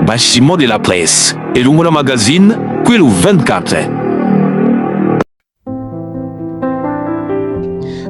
bâtiment de la presse et le magazine Kwilu 24.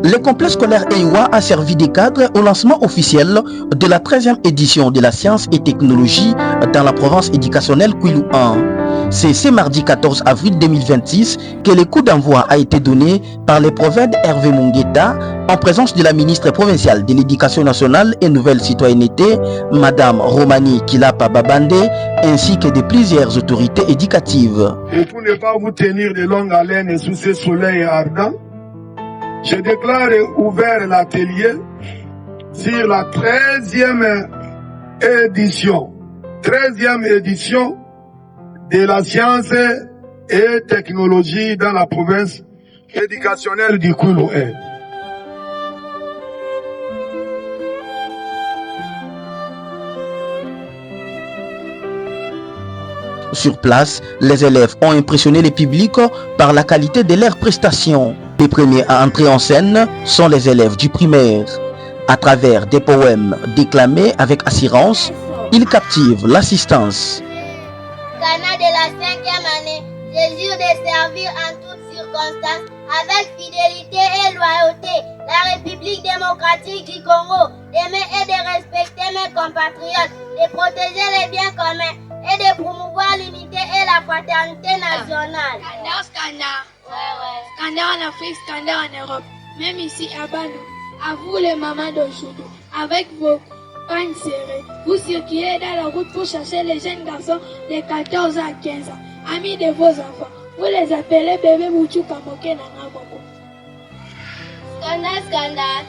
Le complexe scolaire Ewa a servi de cadre au lancement officiel de la 13e édition de la science et technologie dans la province éducationnelle Kwilu 1. C'est ce mardi 14 avril 2026 que le coup d'envoi a été donné par le prophète Hervé Mungueta en présence de la ministre provinciale de l'Éducation nationale et nouvelle citoyenneté, Madame Romani Kilapa Babande, ainsi que de plusieurs autorités éducatives. Et pour ne pas vous tenir de longue haleine sous ce soleil ardent, je déclare ouvert l'atelier sur la 13e édition de la science et technologie dans la province éducationnelle du Kwilu 1. Sur place, les élèves ont impressionné le public par la qualité de leurs prestations. Les premiers à entrer en scène sont les élèves du primaire. À travers des poèmes déclamés avec assurance, ils captivent l'assistance. Cana de la 5e année, je jure de servir en toutes circonstances, avec fidélité et loyauté, la République démocratique du Congo, d'aimer et de respecter mes compatriotes, de protéger les biens communs et de promouvoir l'unité et la fraternité nationale. Scandale en Afrique, scandale en Europe, même ici à Bandung. À vous les mamans d'aujourd'hui, avec vos pagnes serrées, vous circulez dans la route pour chercher les jeunes garçons de 14 à 15 ans, amis de vos enfants. Vous les appelez bébé Mouchou Kamoke Nangamoko. Scandale, scandale.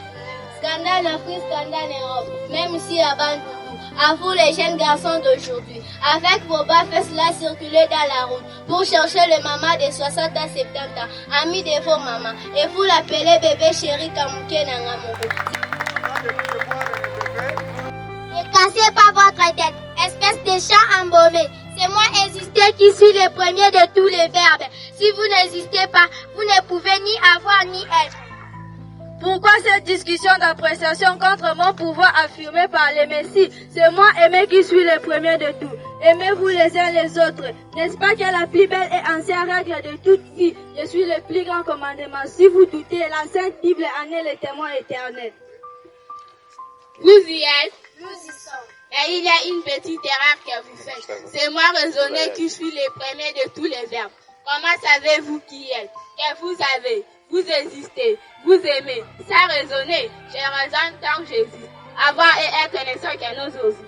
Scandale en Afrique, scandale en Europe, même ici à Bandung. À vous les jeunes garçons d'aujourd'hui, avec vos bas fesses là circuler dans la route pour chercher le maman de 60 à 70 ans, ami de vos mamans, et vous l'appelez bébé chéri Kamuke Nangamoko. Ne cassez pas votre tête, espèce de chat embaumé. C'est moi exister qui suis le premier de tous les verbes. Si vous n'existez pas, vous ne pouvez ni avoir ni être. Pourquoi cette discussion d'appréciation contre mon pouvoir affirmé par les messies? C'est moi, Aimé, qui suis le premier de tout. Aimez-vous les uns les autres. N'est-ce pas que la plus belle et ancienne règle de toute vie? Je suis le plus grand commandement. Si vous doutez, la Sainte Bible en est le témoin éternel. Vous y êtes? Nous y sommes. Et il y a une petite erreur que vous faites. C'est moi, raisonner, qui suis le premier de tous les verbes. Comment savez-vous qui êtes? Que vous avez? Vous existez, vous aimez, ça raisonner, je raisonne tant que j'existe. Avoir et être ne sont que nos os.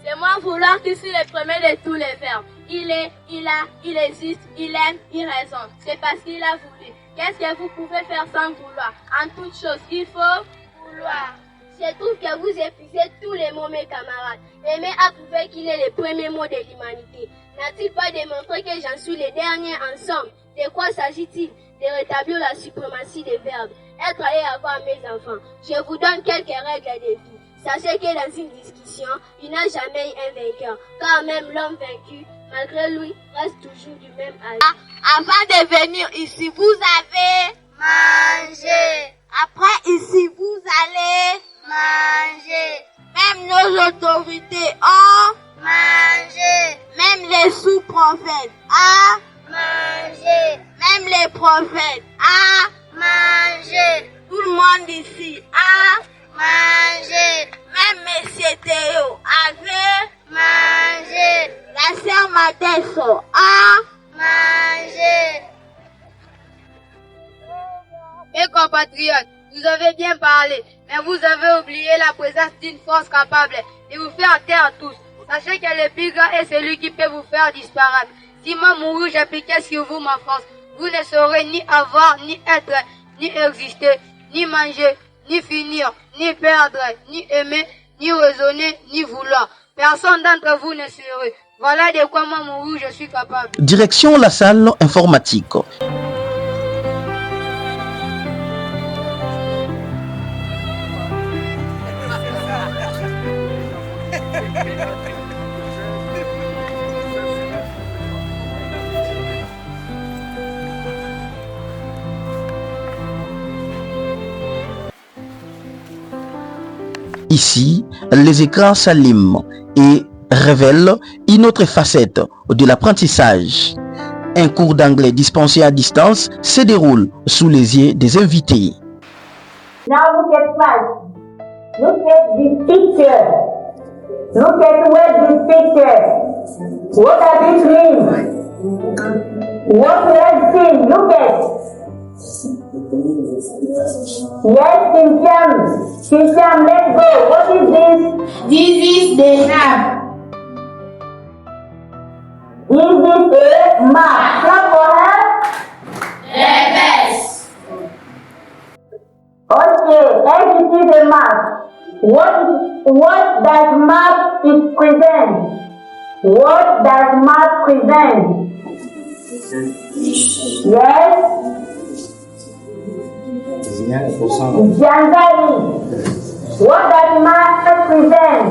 C'est moi vouloir qui suis le premier de tous les verbes. Il est, il a, il existe, il aime, il raisonne. C'est parce qu'il a voulu. Qu'est-ce que vous pouvez faire sans vouloir? En toute chose, il faut vouloir. Je trouve que vous épuisez tous les mots, mes camarades. Aimer a prouvé qu'il est le premier mot de l'humanité. N'a-t-il pas démontré que j'en suis le dernier en somme? De quoi s'agit-il? De rétablir la suprématie des verbes, être et avoir mes enfants. Je vous donne quelques règles de vie. Sachez que dans une discussion, il n'y a jamais eu un vainqueur, car même l'homme vaincu, malgré lui, reste toujours du même âge. Avant de venir ici, vous avez Manger. Après ici, vous allez Manger. Même nos autorités ont Manger. Même les sous-prophètes ont Manger. Même les prophètes ont Manger. Tout le monde ici a Manger. Même Monsieur Théo avait Manger. La sœur Madesso a Manger. Mes compatriotes, vous avez bien parlé, mais vous avez oublié la présence d'une force capable de vous faire taire à tous. Sachez que le plus grand est celui qui peut vous faire disparaître. Si moi mourus, j'appliquais sur vous ma France, vous ne saurez ni avoir, ni être, ni exister, ni manger, ni finir, ni perdre, ni aimer, ni raisonner, ni vouloir. Personne d'entre vous ne serait. Voilà de quoi moi mourus, je suis capable. Direction la salle informatique. Ici, les écrans s'allument et révèle une autre facette de l'apprentissage. Un cours d'anglais dispensé à distance se déroule sous les yeux des invités. Now look at class. Look at the picture. Look at where this picture. What does it mean? What we have seen? Look at. Yes, Cynthia, let's go. What is this? This is the map. Is it a map? Clap for her. Yes. Okay, as it is a map, what does map present? What does map present? Yes? Jangali. What does map present?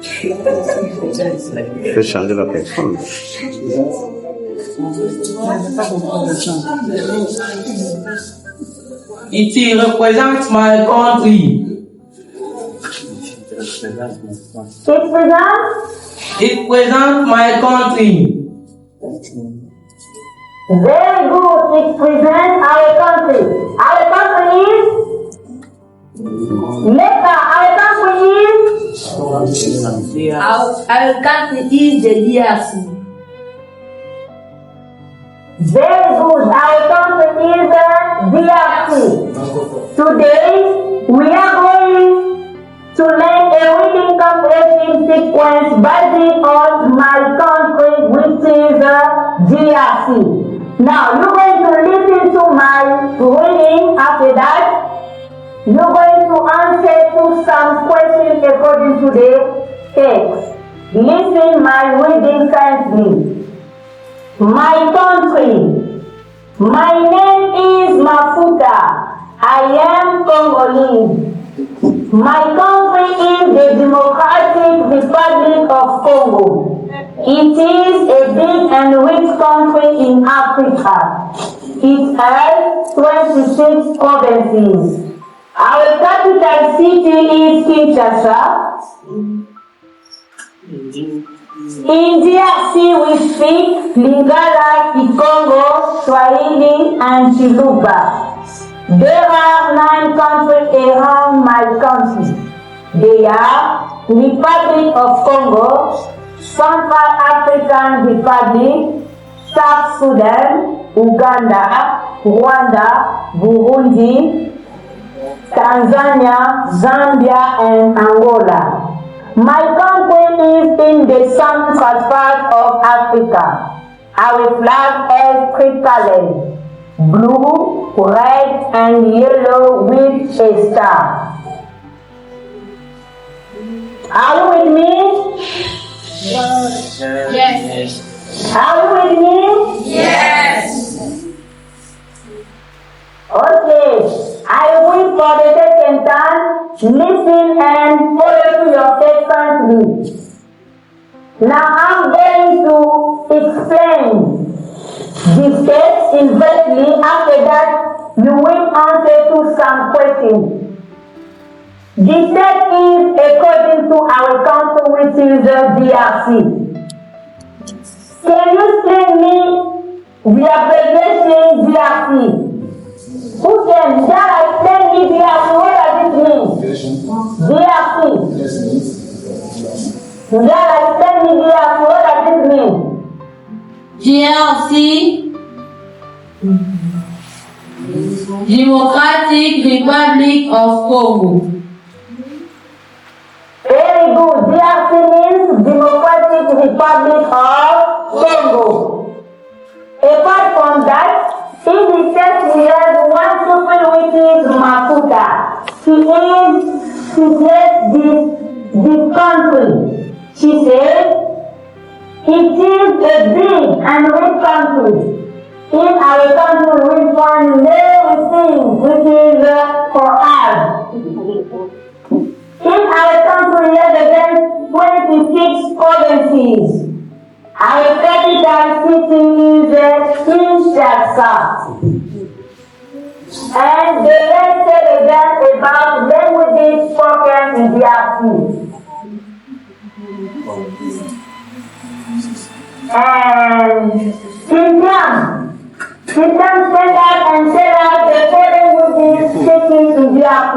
Je vais changer la personne. It represents my country. It presents my country. Very good. It presents our country. Our country is Mecca. Our country is Our country is the DRC. very good. Our country is DRC. Today we are going to learn a reading comprehension sequence based on my country, which is DRC. Now you're going to listen to my reading. After that, you're going to answer to some questions according to the text. Listen my reading kindly. My country. My name is Mafuta. I am Congolese. My country is the Democratic Republic of Congo. It is a big and rich country in Africa. It has 26 provinces. Our capital city is Kinshasa. In DRC we speak Lingala, Kikongo, Swahili and Chiluba. There are 9 countries around my country. They are Republic of Congo, Central African Republic, South Sudan, Uganda, Rwanda, Burundi, Tanzania, Zambia and Angola. My country is in the central part of Africa. Our flag has 3 colors, blue, red and yellow with a star. Are you with me? Yes. Are you with me? Yes. Okay. I will for the second time. Listen and follow to your second. Now I'm going to explain the text inversely. After that, you will answer to some questions. The text is according to our country, which is DRC. Can you explain me the abbreviation DRC? Who can explain me DRC? What does it mean? DRC. Explain me DRC. What does it mean? DRC, Democratic Republic of Congo. Very good. DRC means Democratic Republic of Congo. Apart from that, in the text we have one pupil which is Mafuta. She says this country. She said it is a big and rich country. In our country we find everything which is for us. In our country we have 26 provinces. Our capital city is Kinshasa. And the rest represent about languages spoken in DRC. And Xinjiang stand up and say that the foreign languages speaking in DRC.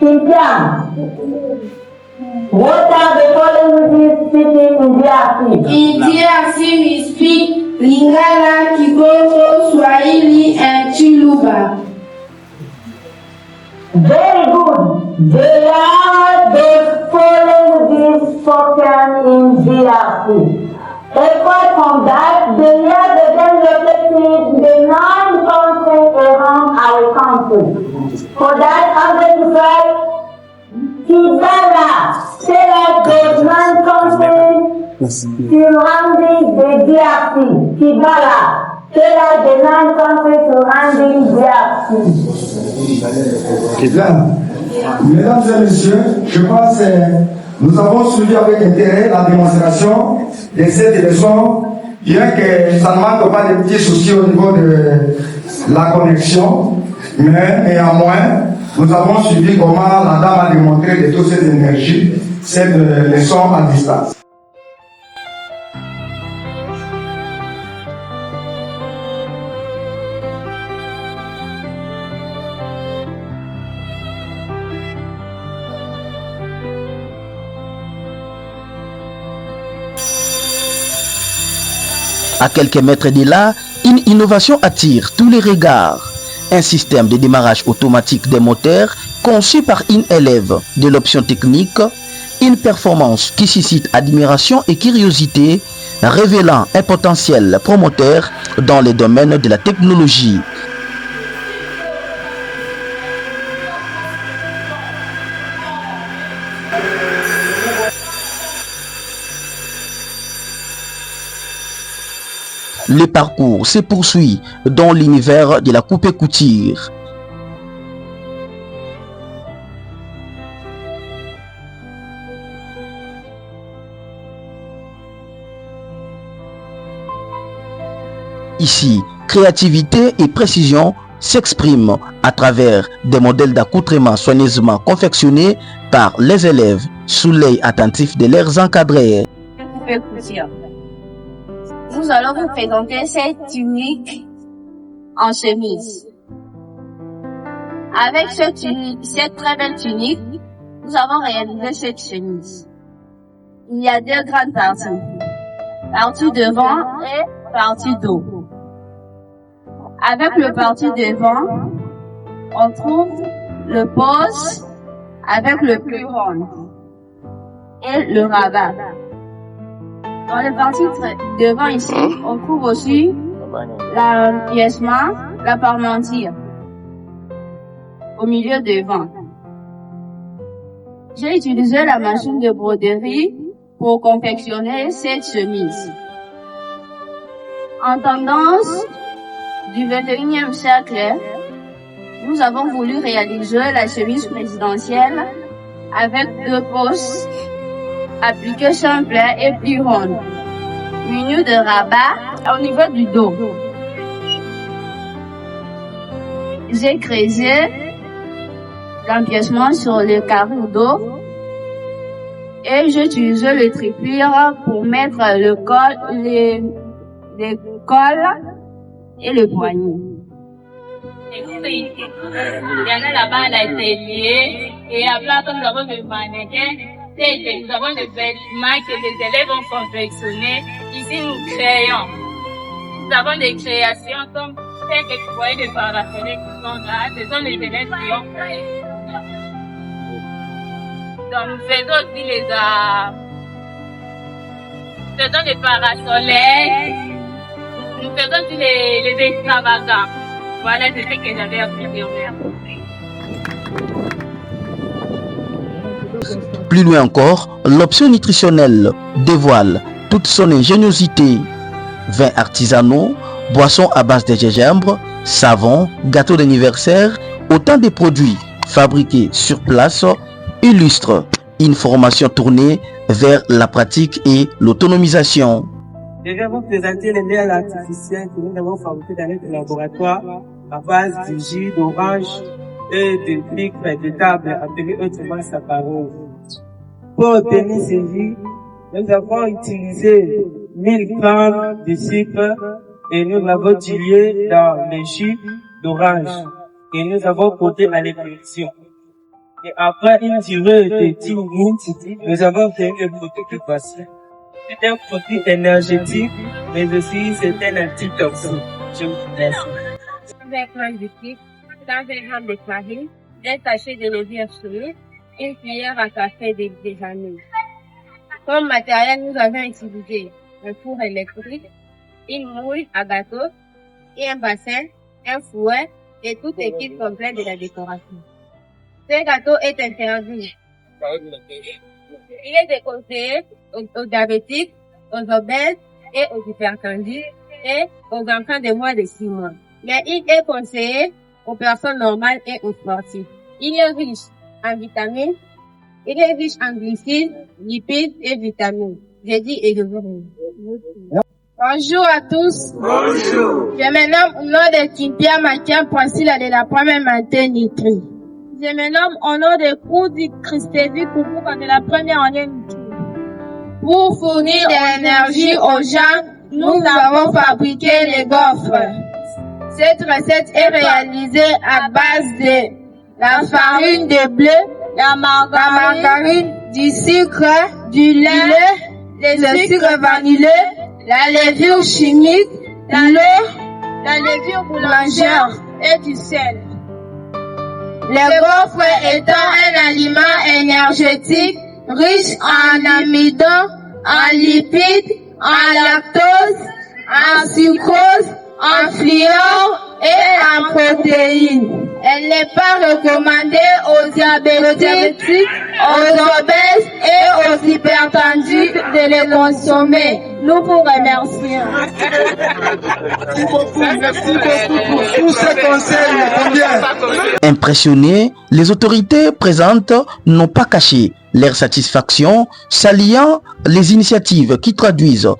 Xinjiang. What are the foreign languages speaking in DRC? In DRC, we speak Lingala, Kiboko, Swahili, and Chiluba. Very good. They are the four languages spoken in DRC. Apart from that, they are the then located in the 9 countries around our country. For that, I'm going to say Kibala. Say that those 9 countries surrounding the DRC. Kibala. Say that the 9 countries surrounding DRC. Bien. Mesdames et messieurs, je pense que nous avons suivi avec intérêt la démonstration de cette leçon, bien que ça ne manque pas de petits soucis au niveau de la connexion, mais néanmoins, nous avons suivi comment la dame a démontré de toutes ces énergies, cette leçon à distance. À quelques mètres de là, une innovation attire tous les regards. Un système de démarrage automatique des moteurs conçu par une élève de l'option technique, une performance qui suscite admiration et curiosité, révélant un potentiel promoteur dans les domaines de la technologie. Le parcours se poursuit dans l'univers de la coupe-couture. Ici, créativité et précision s'expriment à travers des modèles d'accoutrement soigneusement confectionnés par les élèves sous l'œil attentif de leurs encadrés. Nous allons vous présenter cette tunique en chemise. Avec cette très belle tunique, nous avons réalisé cette chemise. Il y a 2 grandes parties. Partie devant et partie dos. Avec le partie devant, on trouve le pose avec le plus rond et le rabat. Dans les parties devant ici, on trouve aussi l'empiècement, la parmentière au milieu devant. J'ai utilisé la machine de broderie pour confectionner cette chemise. En tendance du 21e siècle, nous avons voulu réaliser la chemise présidentielle avec 2 postes appliqué simple et plus rond, menu de rabat au niveau du dos. J'ai creusé l'empiècement sur le carreau dos et j'ai utilisé le triplure pour mettre le col et le poignet. Il y en a là-bas à l'atelier et à plat nous avons des mannequins. Nous avons des vêtements que les élèves ont confectionnés. Ici, nous créons. Nous avons des créations comme celles que vous voyez des paraphériques qui sont là. Ce sont les élèves qui ont créé. Donc, nous faisons aussi faisons des parasoleils. Nous faisons aussi les extravagants. Voilà, c'est ce que j'avais appris. Plus loin encore, l'option nutritionnelle dévoile toute son ingéniosité. Vins artisanaux, boissons à base de gingembre, savon, gâteaux d'anniversaire, autant de produits fabriqués sur place illustrent une formation tournée vers la pratique et l'autonomisation. Je vais vous présenter les miels artificiels que nous avons fabriqués dans notre laboratoire à base du jus d'orange et de fibres de table, appelées autrement saccharose. Pour obtenir ce jus, nous avons utilisé 1000 grammes de sucre et nous l'avons dilué dans le jus d'orange et nous avons porté à l'ébullition. Et après une durée de 10 minutes, nous avons obtenu le produit que voici. C'est un produit énergétique, mais aussi c'est un antitoxique. Je vous remercie. 120 g de sucre, 120 g de farine, un sachet de levure chimique, une cuillère à café de déjeuner. Comme matériel, nous avons utilisé un four électrique, une moule à gâteau, et un bassin, un fouet et tout équipe complet de la décoration. Ce gâteau est interdit. Il est déconseillé aux diabétiques, aux obèses et aux hypertendus et aux enfants de moins de 6 mois. Mais il est conseillé aux personnes normales et aux sportifs. Il est riche en vitamines, il est riche en glucides, lipides et vitamines. J'ai dit et je vous remercie. Bonjour à tous. Bonjour. Je me nomme au nom de Kimpia Makia Poissila de la première maternité. Je me nomme au nom de Koudi Christévi Koukouka de la première année. Pour fournir de l'énergie aux gens, nous avons fabriqué les gaufres. Cette recette est réalisée à base de la farine de blé, la margarine, du sucre, du lait, le sucre vanillé, la levure chimique, l'eau, la levure boulangère et du sel. Le gaufre étant un aliment énergétique riche en amidon, en lipides, en lactose, en sucrose, en fluor et en protéines. Elle n'est pas recommandée aux diabétiques, aux obèses et aux hypertendus de les consommer. Nous vous remercions. Merci beaucoup pour tous ces conseils. Impressionnés, les autorités présentes n'ont pas caché leur satisfaction, saluant les initiatives qui traduisent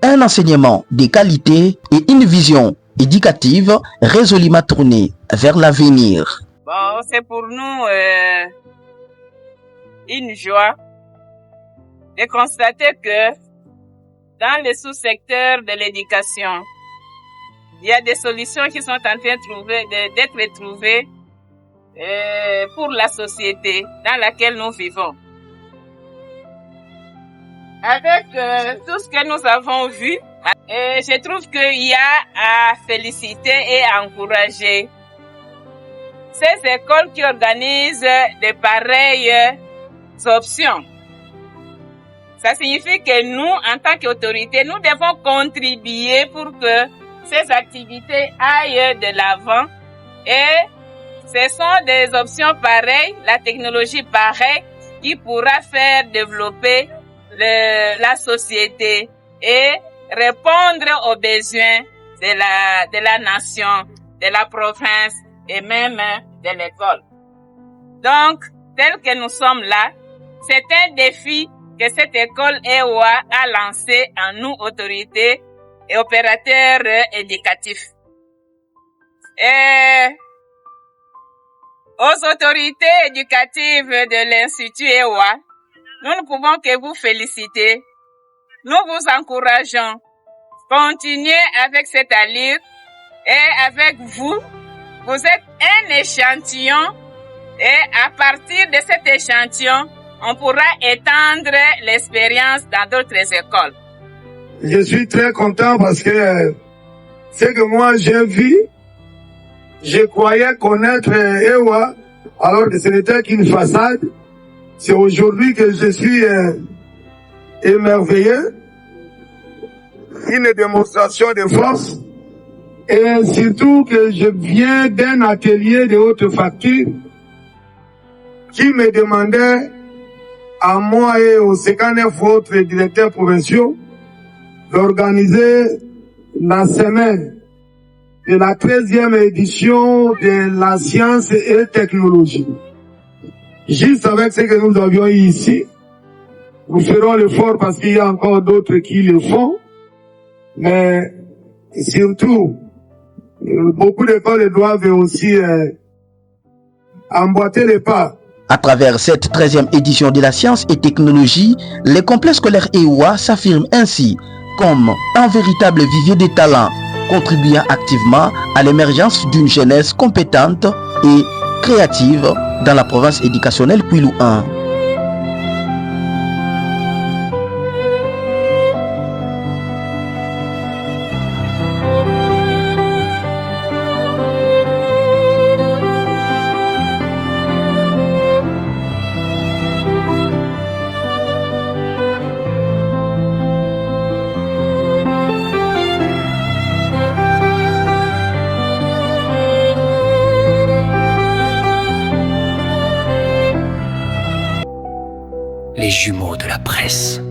un enseignement de qualité et une vision éducative résolument tournée vers l'avenir. Bon, c'est pour nous une joie de constater que dans les sous-secteurs de l'éducation, il y a des solutions qui sont en train d'être trouvées pour la société dans laquelle nous vivons. Avec tout ce que nous avons vu, je trouve qu'il y a à féliciter et à encourager ces écoles qui organisent de pareilles options. Ça signifie que nous, en tant qu'autorité, nous devons contribuer pour que ces activités aillent de l'avant. Et ce sont des options pareilles, la technologie pareille, qui pourra faire développer la société et répondre aux besoins de la nation, de la province et même de l'école. Donc, tel que nous sommes là, c'est un défi que cette école EWA a lancé à nous, autorités et opérateurs éducatifs. Et aux autorités éducatives de l'Institut EWA, nous ne pouvons que vous féliciter. Nous vous encourageons. Continuez avec cette allure et avec vous, vous êtes un échantillon et à partir de cet échantillon, on pourra étendre l'expérience dans d'autres écoles. Je suis très content parce que ce que moi j'ai vu, je croyais connaître EWA alors que ce n'était qu'une façade. C'est aujourd'hui que je suis émerveillé. Une démonstration de force et surtout que je viens d'un atelier de haute facture qui me demandait à moi et aux 59 autres directeurs provinciaux d'organiser la semaine de la 13e édition de la science et technologie. Juste avec ce que nous avions eu ici, nous ferons l'effort parce qu'il y a encore d'autres qui le font, mais surtout, beaucoup d'écoles doivent aussi emboîter les pas. À travers cette 13e édition de la science et technologie, les complexes scolaires EOA s'affirment ainsi comme un véritable vivier de talents, contribuant activement à l'émergence d'une jeunesse compétente et créative dans la province éducationnelle Kwilu 1. Les jumeaux de la presse.